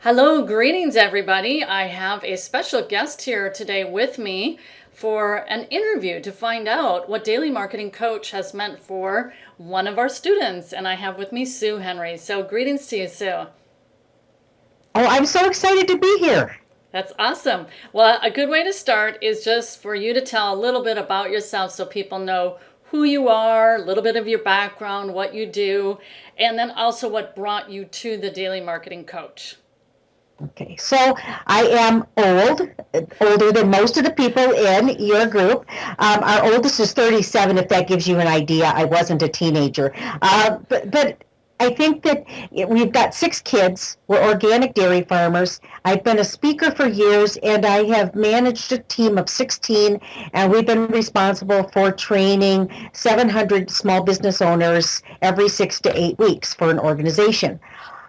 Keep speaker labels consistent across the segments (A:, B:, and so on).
A: Hello, greetings, everybody. I have a special guest here today with me for an interview to find out what daily marketing coach has meant for one of our students. And I have with me Sue Henry. So, greetings to you, Sue.
B: Oh, I'm so excited to be here.
A: That's awesome. Well, a good way to start is just for you to tell a little bit about yourself so people know who you are, a little bit of your background, what you do, and then also what brought you to the daily marketing coach.
B: Okay, so I am older than most of the people in your group. Our oldest is 37, if that gives you an idea. I wasn't a teenager. But I think that we've got 6 kids. We're organic dairy farmers. I've been a speaker for years, and I have managed a team of 16, and we've been responsible for training 700 small business owners every 6 to 8 weeks for an organization.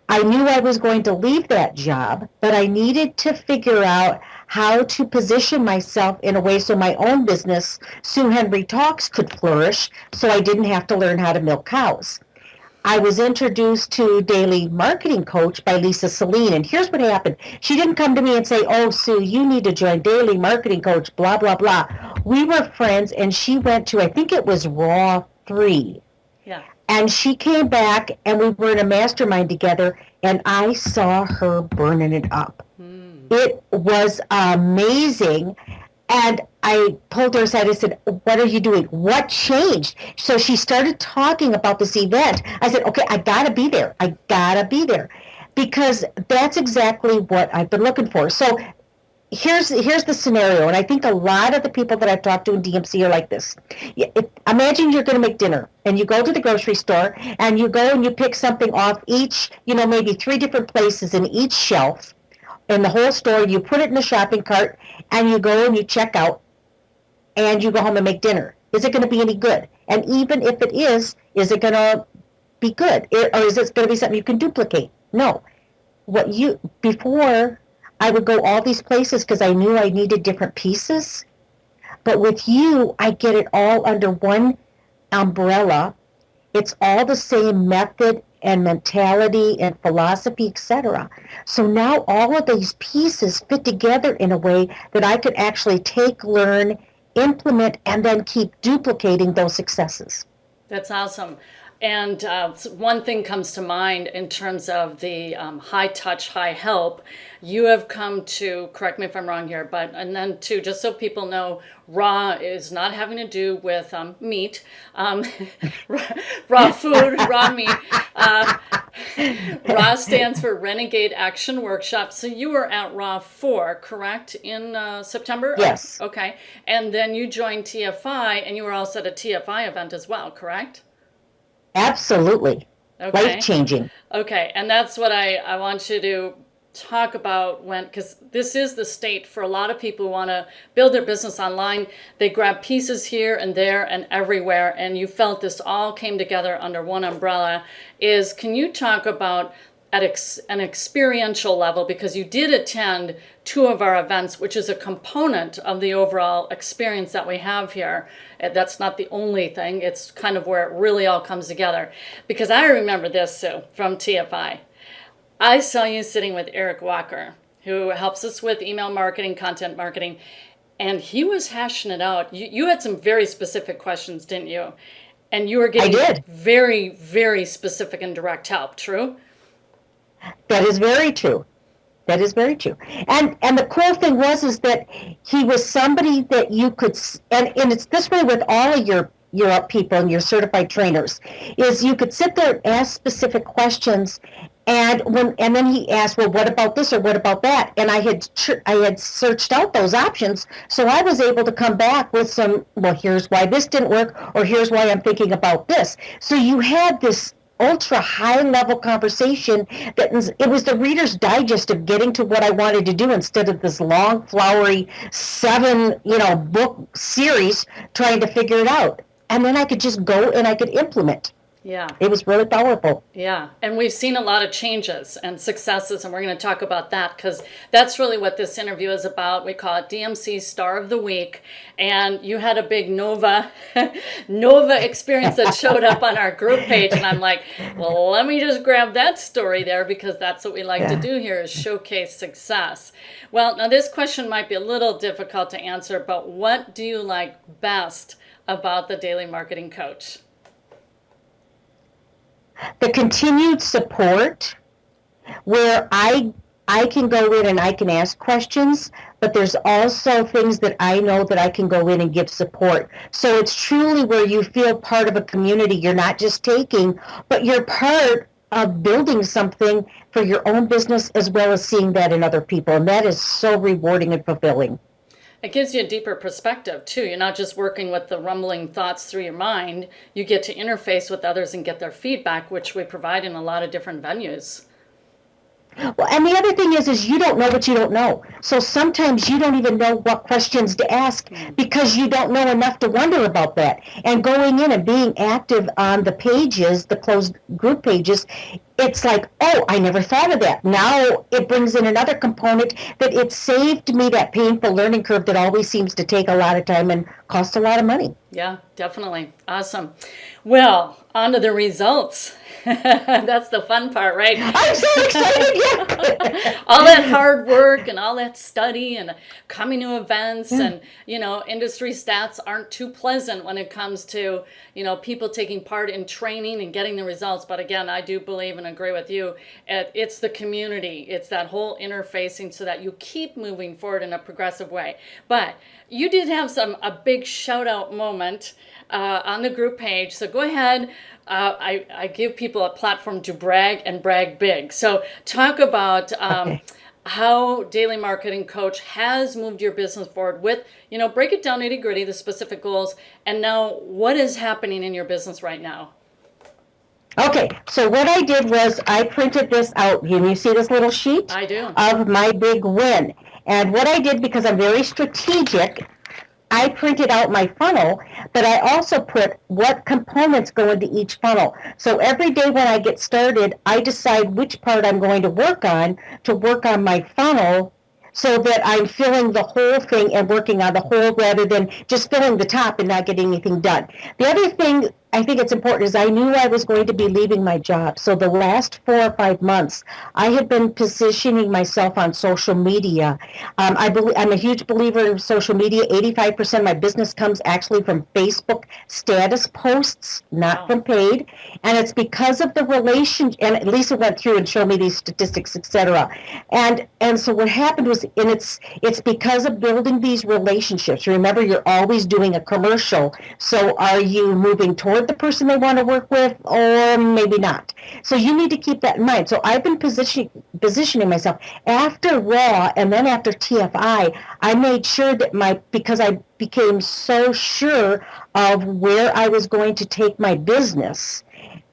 B: I knew I was going to leave that job, but I needed to figure out how to position myself in a way so my own business, Sue Henry Talks, could flourish so I didn't have to learn how to milk cows. I was introduced to Daily Marketing Coach by Lisa Celine, and here's what happened. She didn't come to me and say, "Oh, Sue, you need to join Daily Marketing Coach, blah, blah, blah." We were friends, and she went to, I think it was Raw 3.
A: Yeah.
B: And she came back and we were in a mastermind together and I saw her burning it up.
A: Hmm.
B: It was amazing. And I pulled her aside. I said, "What are you doing? What changed?" So she started talking about this event. I said, "Okay, I got to be there. I got to be there." Because that's exactly what I've been looking for. So here's the scenario, and I think a lot of the people that I've talked to in DMC are like this. Imagine you're going to make dinner, and you go to the grocery store, and you go and you pick something off each, maybe 3 different places in each shelf in the whole store. You put it in the shopping cart, and you go and you check out, and you go home and make dinner. Is it going to be any good? And even if it is it going to be good, or is it going to be something you can duplicate? No. Before I would go all these places because I knew I needed different pieces. But with you, I get it all under one umbrella. It's all the same method and mentality and philosophy, etc. So now all of these pieces fit together in a way that I could actually take, learn, implement, and then keep duplicating those successes.
A: That's awesome. And one thing comes to mind in terms of the high touch, high help. You have come to, correct me if I'm wrong here, but, and then too, just so people know, raw is not having to do with meat, um, raw food, raw meat. Uh, raw stands for Renegade Action Workshop. So you were at Raw 4, correct, in September?
B: Yes,
A: Okay. And then you joined TFI, and you were also at a TFI event as well, correct?
B: absolutely. Life
A: Okay.
B: changing.
A: Okay. And that's what I want you to talk about when, because this is the state for a lot of people who want to build their business online. They grab pieces here and there and everywhere. And you felt this all came together under one umbrella. Can you talk about at an experiential level, because you did attend 2 of our events, which is a component of the overall experience that we have here. That's not the only thing. It's kind of where it really all comes together. Because I remember this, Sue, from TFI. I saw you sitting with Eric Walker, who helps us with email marketing, content marketing, and he was hashing it out. You had some very specific questions, didn't you? And you were
B: I
A: getting
B: did.
A: very, very specific and direct help, true?
B: That is very true. That is very true. And the cool thing was is that he was somebody that you could, and it's this way with all of your people and your certified trainers, is you could sit there and ask specific questions, and then he asked, well, what about this or what about that? And I had searched out those options, so I was able to come back with some, well, here's why this didn't work, or here's why I'm thinking about this. So you had this ultra high level conversation it was the reader's digest of getting to what I wanted to do instead of this long flowery 7 book series trying to figure it out, and then I could just go and I could implement.
A: Yeah.
B: It was really powerful.
A: Yeah, and we've seen a lot of changes and successes, and we're going to talk about that because that's really what this interview is about. We call it DMC Star of the Week, and you had a big Nova experience that showed up on our group page, and I'm like, well, let me just grab that story there because that's what we like to do here is showcase success. Well, now this question might be a little difficult to answer, but what do you like best about the Daily Marketing Coach?
B: The continued support where I can go in and I can ask questions, but there's also things that I know that I can go in and give support. So it's truly where you feel part of a community. You're not just taking, but you're part of building something for your own business as well as seeing that in other people. And that is so rewarding and fulfilling.
A: It gives you a deeper perspective, too. You're not just working with the rumbling thoughts through your mind. You get to interface with others and get their feedback, which we provide in a lot of different venues.
B: Well, and the other thing is you don't know what you don't know. So sometimes you don't even know what questions to ask because you don't know enough to wonder about that. And going in and being active on the pages, the closed group pages, it's like, oh, I never thought of that. Now it brings in another component that it saved me that painful learning curve that always seems to take a lot of time and cost a lot of money.
A: Yeah, definitely. Awesome. Well, on to the results. That's the fun part, right?
B: I'm so excited. Yeah.
A: All that hard work and all that study and coming to events and, industry stats aren't too pleasant when it comes to, people taking part in training and getting the results. But again, I do believe and agree with you. It's the community. It's that whole interfacing so that you keep moving forward in a progressive way. But you did have a big shout out moment on the group page. So go ahead. I give people a platform to brag and brag big. So talk about how Daily Marketing Coach has moved your business forward with, break it down nitty gritty, the specific goals, and now what is happening in your business right now.
B: Okay, so what I did was I printed this out. Can you see this little sheet?
A: I do.
B: Of my big win. And what I did, because I'm very strategic, I printed out my funnel, but I also put what components go into each funnel. So every day when I get started, I decide which part I'm going to work on my funnel so that I'm filling the whole thing and working on the whole rather than just filling the top and not getting anything done. The other thing I think it's important is I knew I was going to be leaving my job. So the last 4 or 5 months, I have been positioning myself on social media. I'm a huge believer in social media. 85% of my business comes actually from Facebook status posts, not from paid. And it's because of the relation, and Lisa went through and showed me these statistics, etc. And so what happened was, and it's because of building these relationships. Remember, you're always doing a commercial. So are you moving toward the person they want to work with, or maybe not? So you need to keep that in mind. So I've been positioning myself after Raw and then after TFI. I made sure that because I became so sure of where I was going to take my business,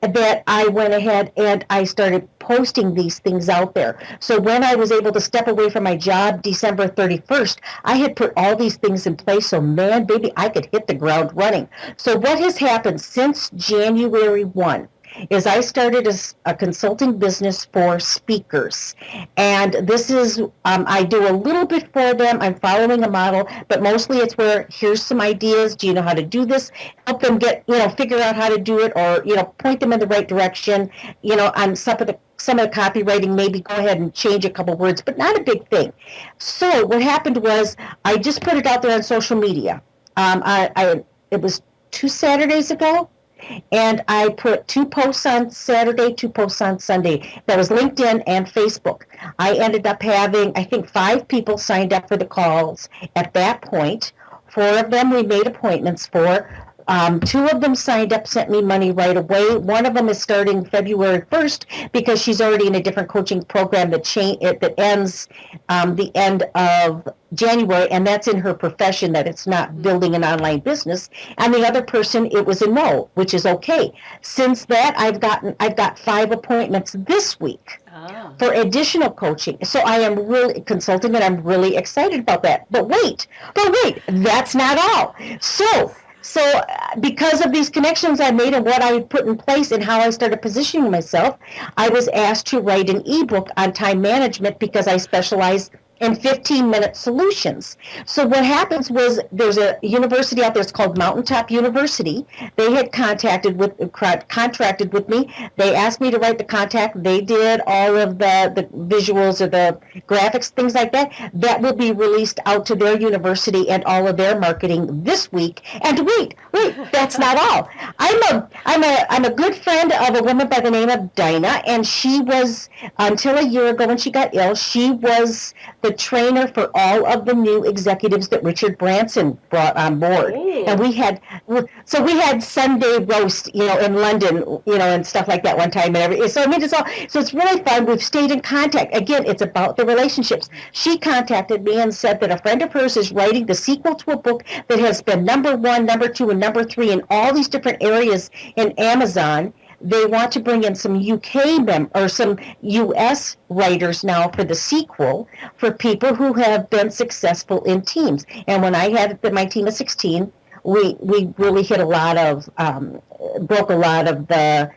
B: that I went ahead and I started posting these things out there. So when I was able to step away from my job December 31st, I had put all these things in place. So man, baby, I could hit the ground running. So what has happened since January 1 is I started a consulting business for speakers. And this is, I do a little bit for them. I'm following a model, but mostly it's where here's some ideas. Do you know how to do this? Help them get, figure out how to do it, or, point them in the right direction. On some of the copywriting, maybe go ahead and change a couple words, but not a big thing. So what happened was I just put it out there on social media. It was 2 Saturdays ago. And I put 2 posts on Saturday, 2 posts on Sunday. That was LinkedIn and Facebook. I ended up having, I think, 5 people signed up for the calls at that point. 4 of them we made appointments for. 2 of them signed up, sent me money right away. One of them is starting February 1st because she's already in a different coaching program that ends the end of January, and that's in her profession, that it's not building an online business. And the other person, it was a no, which is okay. Since that, I've got 5 appointments this week for additional coaching. So I am really consulting, and I'm really excited about that. But wait, that's not all. So So because of these connections I made and what I put in place and how I started positioning myself, I was asked to write an ebook on time management because I specialize in 15-minute solutions. So what happens was there's a university out there, it's called Mountaintop University. They had contracted with me. They asked me to write the contact. They did all of the visuals or the graphics, things like that. That will be released out to their university and all of their marketing this week. And wait, that's not all. I'm a good friend of a woman by the name of Dinah, and she was, until a year ago when she got ill, she was the trainer for all of the new executives that Richard Branson brought on board.
A: Ooh.
B: And we had Sunday roast, in London, and stuff like that one time. And so I mean, so it's really fun. We've stayed in contact. Again, it's about the relationships. She contacted me and said that a friend of hers is writing the sequel to a book that has been number 1, number 2, and number 3 in all these different areas in Amazon. They want to bring in some or some U.S. writers now for the sequel for people who have been successful in teams. And when I had my team of 16, we really hit broke a lot of the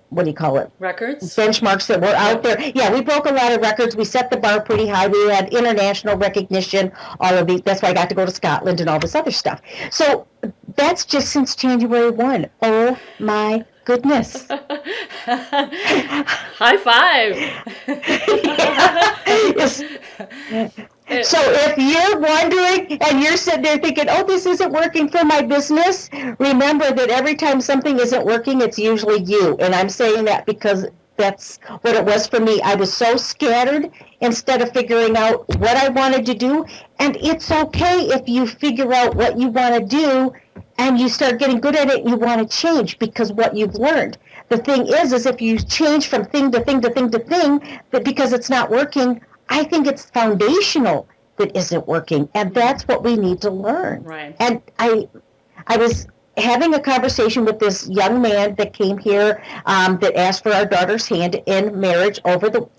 B: what do you call it?
A: Records?
B: Benchmarks that were out there. Yeah, we broke a lot of records. We set the bar pretty high. We had international recognition, all of these. That's why I got to go to Scotland and all this other stuff. So that's just since January 1. Oh my goodness.
A: High five.
B: So if you're wondering and you're sitting there thinking, oh, this isn't working for my business, remember that every time something isn't working, it's usually you. And I'm saying that because that's what it was for me. I was so scattered instead of figuring out what I wanted to do. And it's okay if you figure out what you want to do and you start getting good at it and you want to change because what you've learned. The thing is if you change from thing to thing to thing to thing, that because it's not working, I think it's foundational that isn't working, and that's what we need to learn.
A: Right. And
B: I was having a conversation with this young man that came here that asked for our daughter's hand in marriage over the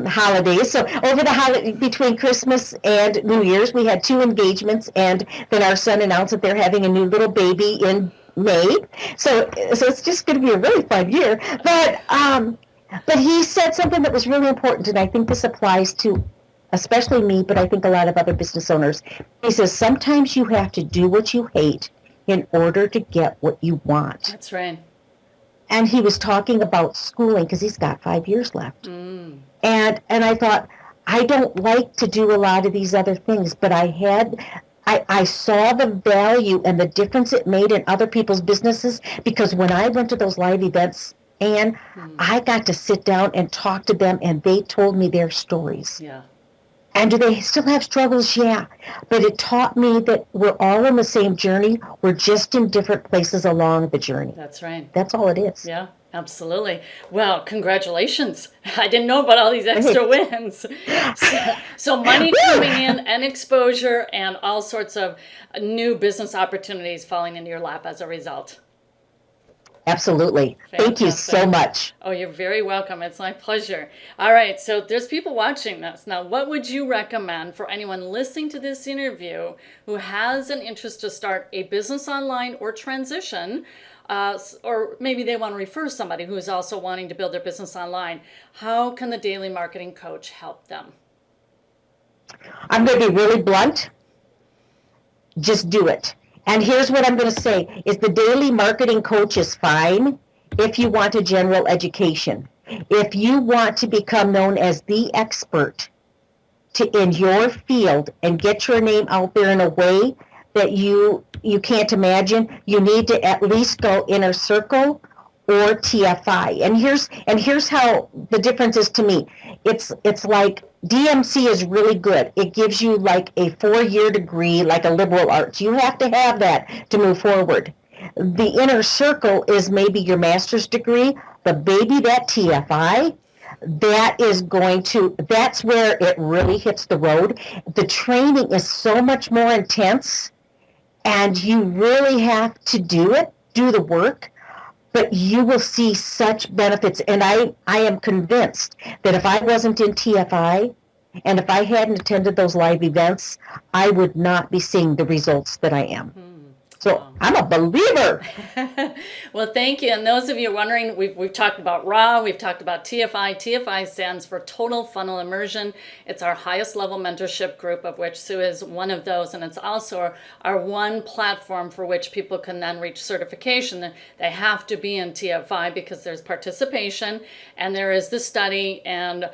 B: holidays. So over the holiday between Christmas and New Year's, we had 2 engagements, and then our son announced that they're having a new little baby in May. So it's just going to be a really fun year, But he said something that was really important, and I think this applies to especially me, but I think a lot of other business owners. He says, sometimes you have to do what you hate in order to get what you want.
A: That's right.
B: And he was talking about schooling because he's got 5 years left. And I thought, I don't like to do a lot of these other things, but I saw the value and the difference it made in other people's businesses, because when I went to those live events, and I got to sit down and talk to them, and they told me their stories.
A: Yeah.
B: And do they still have struggles? Yeah. But it taught me that we're all on the same journey. We're just in different places along the journey.
A: That's right.
B: That's all it is.
A: Yeah, absolutely. Well, congratulations. I didn't know about all these extra wins. So money coming in and exposure and all sorts of new business opportunities falling into your lap as a result.
B: Absolutely.
A: Fantastic.
B: Thank you so much.
A: Oh, you're very welcome. It's my pleasure. All right. So there's people watching this. Now, what would you recommend for anyone listening to this interview who has an interest to start a business online or transition, or maybe they want to refer somebody who is also wanting to build their business online? How can the Daily Marketing Coach help them?
B: I'm going to be really blunt. Just do it. And here's what I'm going to say, is the Daily Marketing Coach is fine if you want a general education. If you want to become known as the expert in your field and get your name out there in a way that you can't imagine, you need to at least go Inner Circle or TFI. And here's how the difference is to me. It's like DMC is really good. It gives you like a 4-year degree, like a liberal arts. You have to have that to move forward. The Inner Circle is maybe your master's degree, but baby, that TFI, that's where it really hits the road. The training is so much more intense, and you really have to do the work. But you will see such benefits. And I am convinced that if I wasn't in TFI, And if I hadn't attended those live events, I would not be seeing the results that I am. So
A: Wow.
B: I'm a believer.
A: Well, thank you. And those of you wondering, we've talked about RAW, we've talked about TFI. TFI stands for Total Funnel Immersion. It's our highest level mentorship group, of which Sue is one of those. And it's also our one platform for which people can then reach certification. They have to be in TFI because there's participation and there is the study and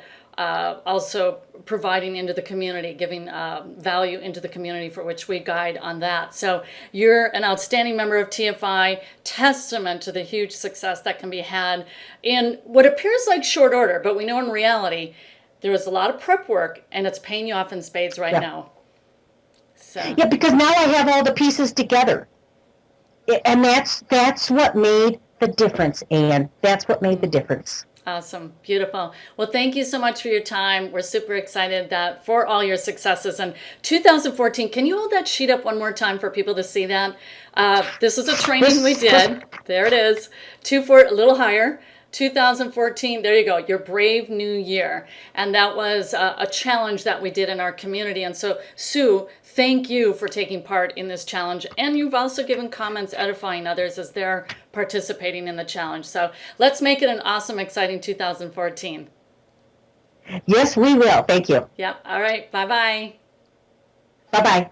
A: also providing into the community, giving value into the community for which we guide on that. So you're an outstanding member of TFI, testament to the huge success that can be had in what appears like short order, but we know in reality there was a lot of prep work and it's paying you off in spades right now. So.
B: Yeah, because now I have all the pieces together. And that's what made the difference, Anne. That's what made the difference.
A: Awesome. Beautiful. Well, thank you so much for your time. We're super excited that for all your successes. And 2014, can you hold that sheet up one more time for people to see that? This is a training we did. There it is. A little higher. 2014, there you go, your brave new year. And that was a challenge that we did in our community. And so, Sue, thank you for taking part in this challenge. And you've also given comments edifying others as they're participating in the challenge. So let's make it an awesome, exciting 2014.
B: Yes, we will. Thank you.
A: Yep. All right. Bye-bye.
B: Bye-bye.